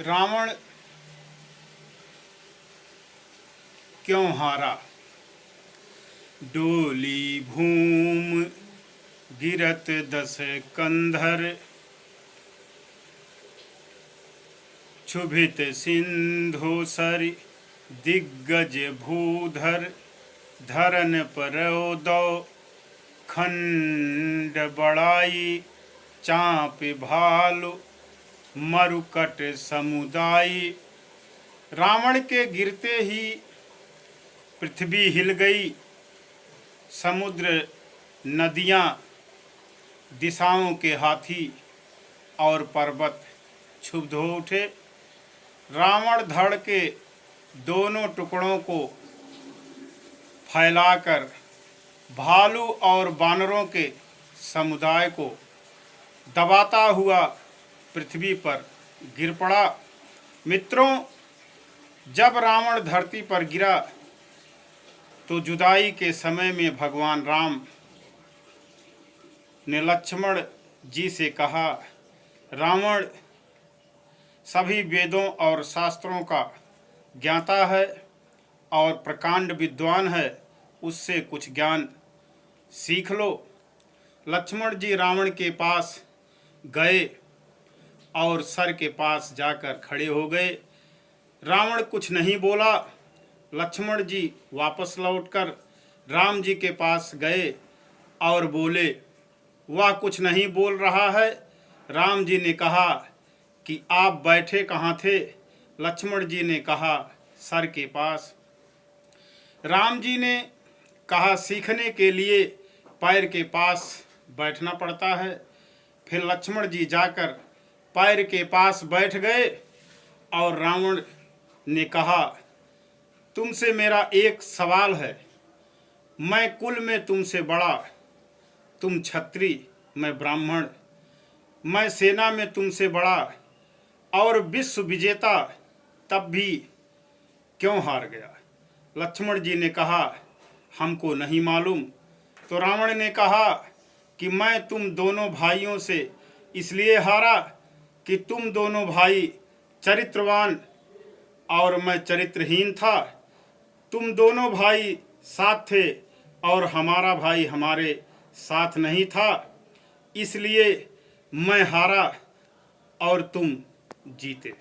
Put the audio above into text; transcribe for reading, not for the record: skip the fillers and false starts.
रावण क्यों हारा। डोली भूम गिरत दस कंधर, क्षुभित सिंधु सर दिग्गज भूधर। धरन परौ दौ खंड बड़ाई, चाप भालु मरुकट समुदायी। रावण के गिरते ही पृथ्वी हिल गई, समुद्र नदियाँ, दिशाओं के हाथी और पर्वत क्षुब्ध हो उठे। रावण धड़ के दोनों टुकड़ों को फैलाकर भालू और बानरों के समुदाय को दबाता हुआ पृथ्वी पर गिर पड़ा। मित्रों, जब रावण धरती पर गिरा तो जुदाई के समय में भगवान राम ने लक्ष्मण जी से कहा, रावण सभी वेदों और शास्त्रों का ज्ञाता है और प्रकांड विद्वान है, उससे कुछ ज्ञान सीख लो। लक्ष्मण जी रावण के पास गए और सर के पास जाकर खड़े हो गए। रावण कुछ नहीं बोला। लक्ष्मण जी वापस लौटकर राम जी के पास गए और बोले, वह कुछ नहीं बोल रहा है। राम जी ने कहा कि आप बैठे कहाँ थे? लक्ष्मण जी ने कहा, सर के पास। राम जी ने कहा, सीखने के लिए पैर के पास बैठना पड़ता है। फिर लक्ष्मण जी जाकर पैर के पास बैठ गए और रावण ने कहा, तुमसे मेरा एक सवाल है। मैं कुल में तुमसे बड़ा, तुम क्षत्रिय, मैं ब्राह्मण। मैं सेना में तुमसे बड़ा और विश्व विजेता, तब भी क्यों हार गया? लक्ष्मण जी ने कहा, हमको नहीं मालूम। तो रावण ने कहा कि मैं तुम दोनों भाइयों से इसलिए हारा कि तुम दोनों भाई चरित्रवान और मैं चरित्रहीन था। तुम दोनों भाई साथ थे और हमारा भाई हमारे साथ नहीं था, इसलिए मैं हारा और तुम जीते।